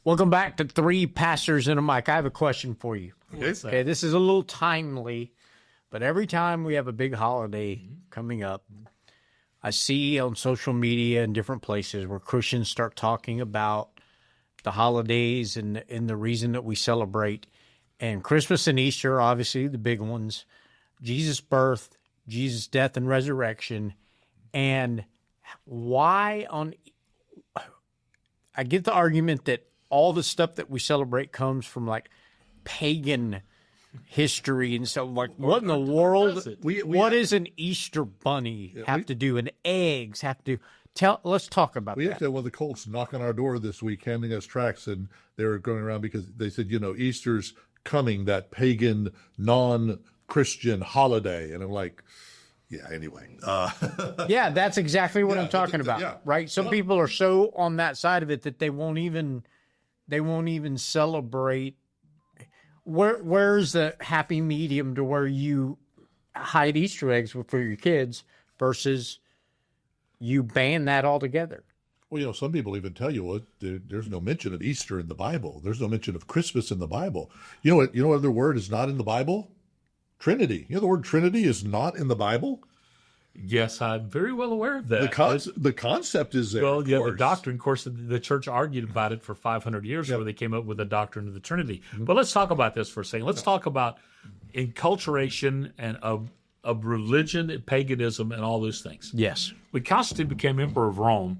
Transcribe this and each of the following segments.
Welcome back to Three Pastors and a Mic. I have a question for you. Okay, this is a little timely, but every time we have a big holiday coming up, I see on social media and different places where Christians start talking about the holidays and the reason that we celebrate. And Christmas and Easter are obviously the big ones. Jesus' birth, Jesus' death and resurrection. And why I get the argument that all the stuff that we celebrate comes from like pagan history and stuff. Like, what in the world? What does an Easter bunny have to do? And eggs have to do? Let's talk about that. We actually had one of the Colts knock on our door this week, handing us tracts, and they were going around because they said, Easter's coming, that pagan, non-Christian holiday. And I'm like, yeah, anyway. Yeah, that's exactly what I'm talking about, right? Some people are so on that side of it that they won't even celebrate. Where's the happy medium to where you hide Easter eggs for your kids versus you ban that altogether? Well, some people even tell you, there's no mention of Easter in the Bible. There's no mention of Christmas in the Bible. You know what other word is not in the Bible? Trinity. The word Trinity is not in the Bible? Yes, I'm very well aware of that. The concept is there. Well, the doctrine, of course, the church argued about it for 500 years where they came up with the doctrine of the Trinity. Mm-hmm. But let's talk about this for a second. Let's talk about enculturation and of religion, paganism, and all those things. Yes. When Constantine became emperor of Rome,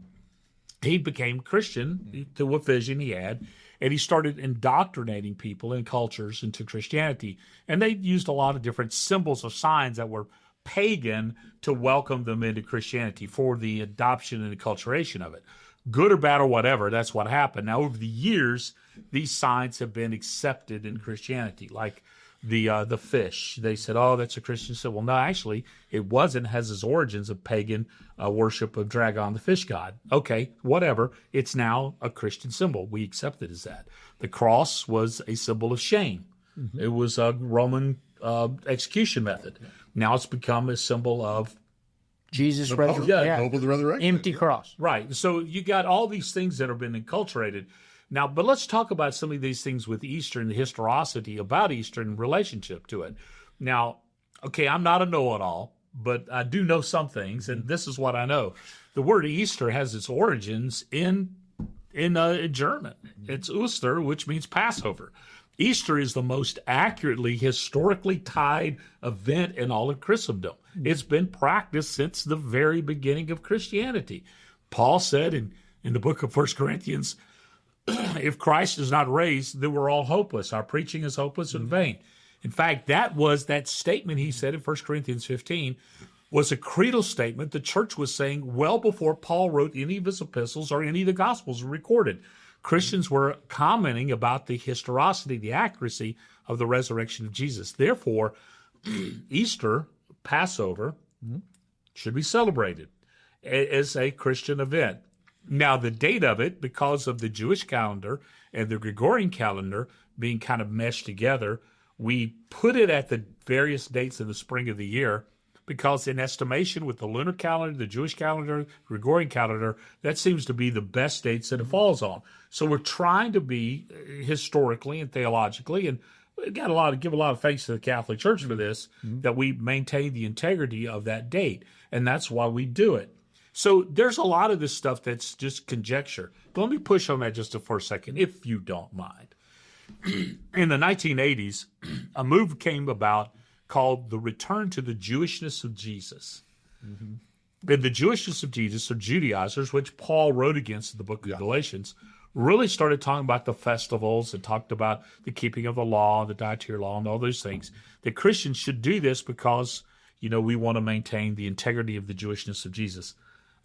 he became Christian to what vision he had, and he started indoctrinating people and cultures into Christianity. And they used a lot of different symbols or signs that were pagan to welcome them into Christianity for the adoption and acculturation of it. Good or bad or whatever, that's what happened. Now, over the years, these signs have been accepted in Christianity, like the fish. They said, oh, that's a Christian symbol. Well, no, actually, it wasn't. It has its origins of pagan worship of Dragon, the fish god. Okay, whatever. It's now a Christian symbol. We accept it as that. The cross was a symbol of shame. Mm-hmm. It was a Roman execution method. Now it's become a symbol of Jesus' resurrection. Hope of the resurrection. Empty cross. Right. So you got all these things that have been enculturated. Now, but let's talk about some of these things with Easter and the historicity about Easter in relationship to it. Now, okay, I'm not a know-it-all, but I do know some things, and this is what I know. The word Easter has its origins in German. It's Oster, which means Passover. Easter is the most accurately historically tied event in all of Christendom. It's been practiced since the very beginning of Christianity. Paul said in the book of 1 Corinthians, if Christ is not raised, then we're all hopeless. Our preaching is hopeless and vain. In fact, that statement he said in 1 Corinthians 15 was a creedal statement the church was saying well before Paul wrote any of his epistles or any of the Gospels were recorded. Christians were commenting about the historicity, the accuracy of the resurrection of Jesus. Therefore, Easter, Passover, should be celebrated as a Christian event. Now, the date of it, because of the Jewish calendar and the Gregorian calendar being kind of meshed together, we put it at the various dates in the spring of the year because in estimation with the lunar calendar, the Jewish calendar, Gregorian calendar, that seems to be the best dates that it falls on. So we're trying to be historically and theologically, and we got give a lot of thanks to the Catholic Church for this, that we maintain the integrity of that date, and that's why we do it. So there's a lot of this stuff that's just conjecture. But let me push on that just for a second, if you don't mind. In the 1980s, a move came about called the Return to the Jewishness of Jesus. Mm-hmm. And the Jewishness of Jesus, or Judaizers, which Paul wrote against in the book of Galatians, really started talking about the festivals and talked about the keeping of the law, the dietary law, and all those things. That Christians should do this because, we want to maintain the integrity of the Jewishness of Jesus.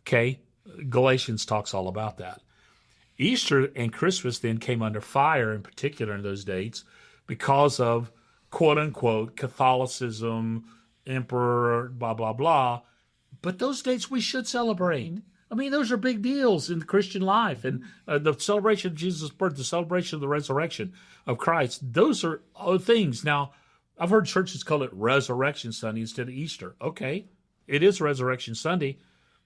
Okay, Galatians talks all about that. Easter and Christmas then came under fire, in particular in those dates, because of quote-unquote Catholicism, emperor, blah, blah, blah. But those dates we should celebrate. I mean, those are big deals in the Christian life. And the celebration of Jesus' birth, the celebration of the resurrection of Christ, those are things. Now, I've heard churches call it Resurrection Sunday instead of Easter. Okay, it is Resurrection Sunday.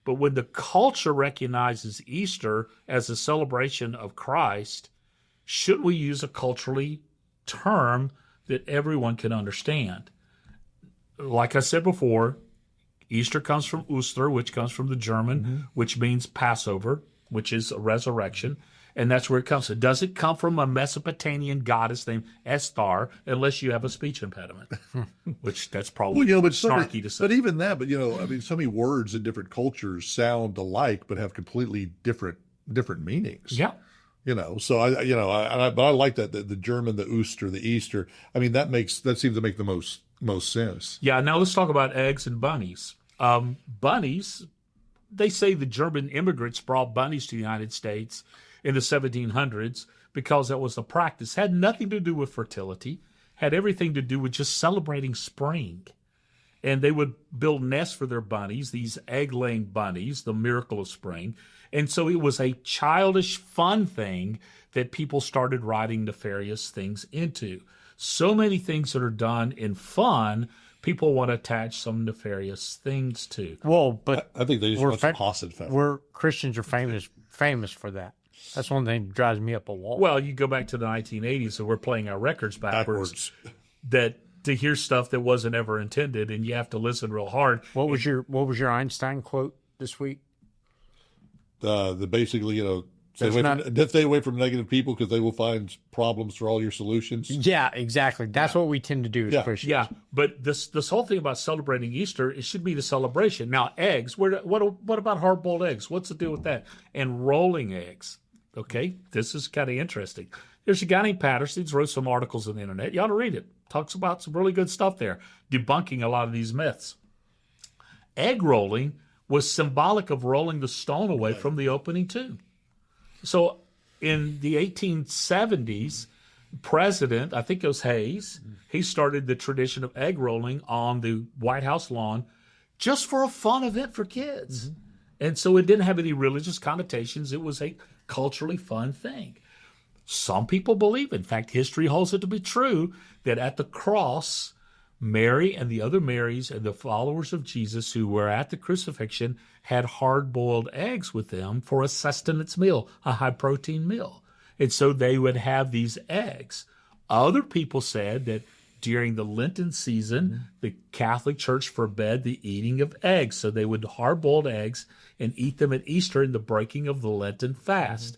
But when the culture recognizes Easter as a celebration of Christ, should we use a culturally term that everyone can understand? Like I said before, Easter comes from Oster, which comes from the German, which means Passover, which is a resurrection. And that's where it comes. It doesn't come from a Mesopotamian goddess named Estar, unless you have a speech impediment, which that's probably snarky to say. But even that, I mean, so many words in different cultures sound alike, but have completely different meanings. Yeah. So I like that the German, the Oster, the Easter. I mean, that seems to make the most sense. Yeah. Now let's talk about eggs and bunnies. Bunnies, they say the German immigrants brought bunnies to the United States in the 1700s because that was a practice. Had nothing to do with fertility, had everything to do with just celebrating spring. And they would build nests for their bunnies, these egg-laying bunnies, the miracle of spring. And so it was a childish, fun thing that people started writing nefarious things into. So many things that are done in fun, people want to attach some nefarious things to. Well, but I think they just want some Hassid feather. Christians are famous for that. That's one thing that drives me up a wall. Well, you go back to the 1980s, and we're playing our records backwards. That to hear stuff that wasn't ever intended, and you have to listen real hard. What was your Einstein quote this week? Basically, stay away from negative people because they will find problems for all your solutions. Yeah, exactly. That's what we tend to do as Christians. Yeah, but this whole thing about celebrating Easter, it should be the celebration. Now, eggs. What about hard-boiled eggs? What's the deal with that? And rolling eggs. Okay, this is kind of interesting. There's a guy named Patterson. He's wrote some articles on the internet. You ought to read it. Talks about some really good stuff there, debunking a lot of these myths. Egg rolling was symbolic of rolling the stone away from the opening tomb. So in the 1870s, President, I think it was Hayes, he started the tradition of egg rolling on the White House lawn just for a fun event for kids. And so it didn't have any religious connotations. It was a culturally fun thing. Some people believe, in fact, history holds it to be true, that at the cross, Mary and the other Marys and the followers of Jesus who were at the crucifixion had hard-boiled eggs with them for a sustenance meal, a high-protein meal. And so they would have these eggs. Other people said that during the Lenten season, the Catholic Church forbade the eating of eggs. So they would hard-boiled eggs and eat them at Easter in the breaking of the Lenten fast.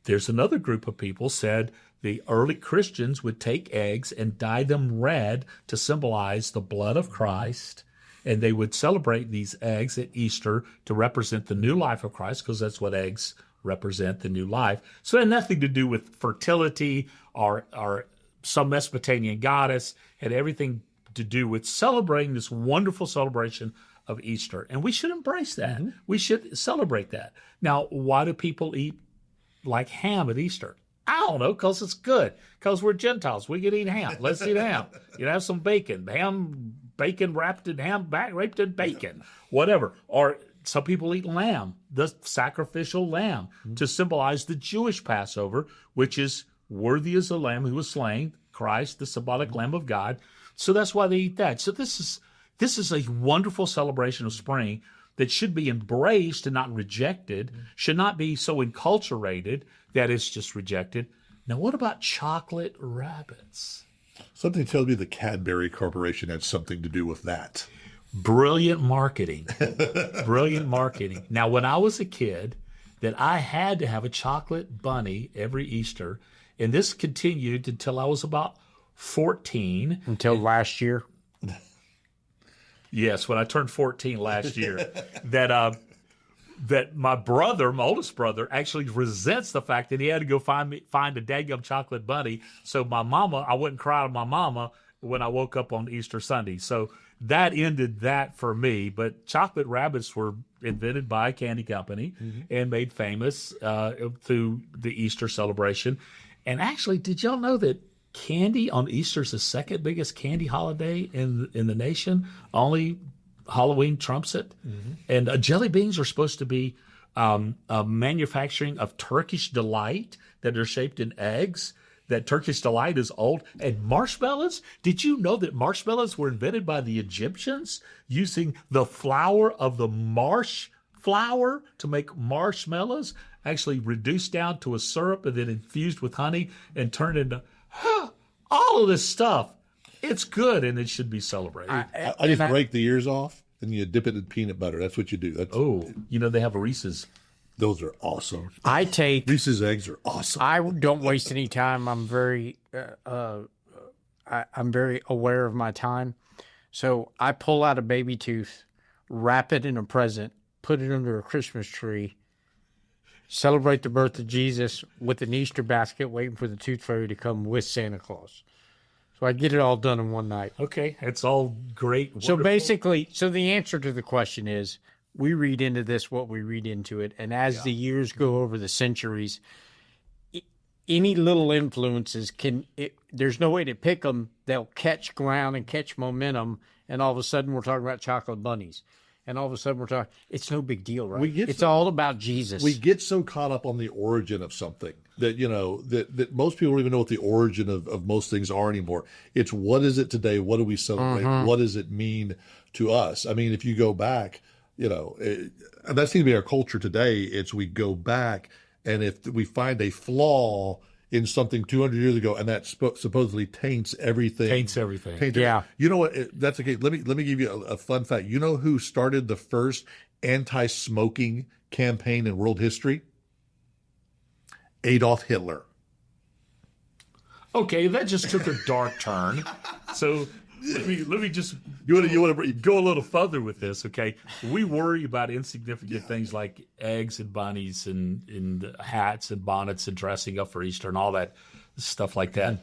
There's another group of people said the early Christians would take eggs and dye them red to symbolize the blood of Christ. And they would celebrate these eggs at Easter to represent the new life of Christ, because that's what eggs represent, the new life. So it had nothing to do with fertility or some Mesopotamian goddess. It had everything to do with celebrating this wonderful celebration of Easter. And we should embrace that. We should celebrate that. Now, why do people eat like ham at Easter? I don't know, because it's good. Because we're Gentiles. We can eat ham. Let's eat ham. Have some bacon. Bacon wrapped in wrapped in bacon. Whatever. Or some people eat lamb, the sacrificial lamb, to symbolize the Jewish Passover, which is worthy as the lamb who was slain, Christ, the symbolic Lamb of God. So that's why they eat that. So this is a wonderful celebration of spring that should be embraced and not rejected, should not be so enculturated that it's just rejected. Now, what about chocolate rabbits? Something tells me the Cadbury Corporation had something to do with that. Brilliant marketing. Brilliant marketing. Now, when I was a kid, that I had to have a chocolate bunny every Easter, and this continued until I was about 14. Until last year? Yes, when I turned 14 last year, that my brother, my oldest brother, actually resents the fact that he had to go find a daggum chocolate bunny. So I wouldn't cry to my mama when I woke up on Easter Sunday. So that ended that for me. But chocolate rabbits were invented by a candy company and made famous through the Easter celebration. And actually, did y'all know that candy on Easter is the second biggest candy holiday in the nation? Only Halloween trumps it. And jelly beans are supposed to be a manufacturing of Turkish delight that are shaped in eggs. That Turkish delight is old. And marshmallows, did you know that marshmallows were invented by the Egyptians using the flour of the marsh flower to make marshmallows? actually reduced down to a syrup and then infused with honey and turned into all of this stuff. It's good, and it should be celebrated. I just break the ears off, and you dip it in peanut butter. That's what you do. They have a Reese's. Those are awesome. Reese's eggs are awesome. I don't waste any time. I'm very I'm very aware of my time. So I pull out a baby tooth, wrap it in a present, put it under a Christmas tree, celebrate the birth of Jesus with an Easter basket, waiting for the tooth fairy to come with Santa Claus. So I get it all done in one night. Okay, it's all great. So wonderful. basically, the answer to the question is, we read into this what we read into it, and as the years go over the centuries, any little influences there's no way to pick them. They'll catch ground and catch momentum, and all of a sudden we're talking about chocolate bunnies. And all of a sudden we're talking, it's no big deal, right? It's all about Jesus. We get so caught up on the origin of something that, that most people don't even know what the origin of most things are anymore. It's what is it today? What do we celebrate? Mm-hmm. What does it mean to us? I mean, if you go back, and that seems to be our culture today. It's we go back, and if we find a flaw in something 200 years ago, and that supposedly taints everything. Yeah. You know what? That's okay. Let me give you a fun fact. You know who started the first anti-smoking campaign in world history? Adolf Hitler. Okay, that just took a dark turn. So let me just You want to go a little further with this, okay? We worry about insignificant things like eggs and bunnies and hats and bonnets and dressing up for Easter and all that stuff like that.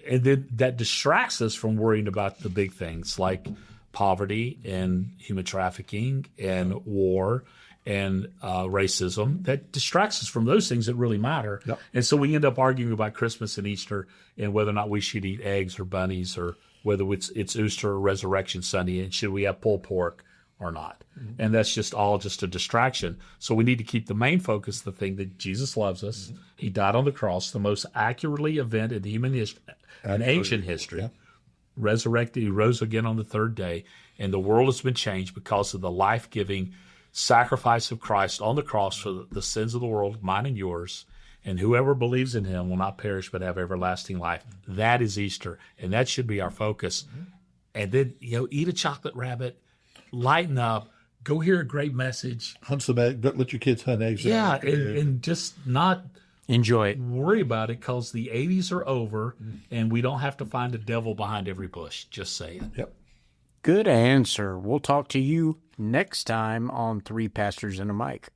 And then that distracts us from worrying about the big things like poverty and human trafficking and war and racism. That distracts us from those things that really matter. Yep. And so we end up arguing about Christmas and Easter and whether or not we should eat eggs or bunnies or whether it's Easter or Resurrection Sunday, and should we have pulled pork or not. Mm-hmm. And that's just a distraction. So we need to keep the main focus, the thing that Jesus loves us. Mm-hmm. He died on the cross, the most accurately event in human history, in ancient history. Yeah. Resurrected, he rose again on the third day, and the world has been changed because of the life-giving sacrifice of Christ on the cross for the sins of the world, mine and yours. And whoever believes in him will not perish but have everlasting life. That is Easter, and that should be our focus. Mm-hmm. And then, eat a chocolate rabbit, lighten up, go hear a great message. Hunt some eggs. Don't let your kids hunt eggs. Yeah, and just not enjoy it. Worry about it because the 80s are over, and we don't have to find a devil behind every bush. Just saying. Yep. Good answer. We'll talk to you next time on Three Pastors and a Mic.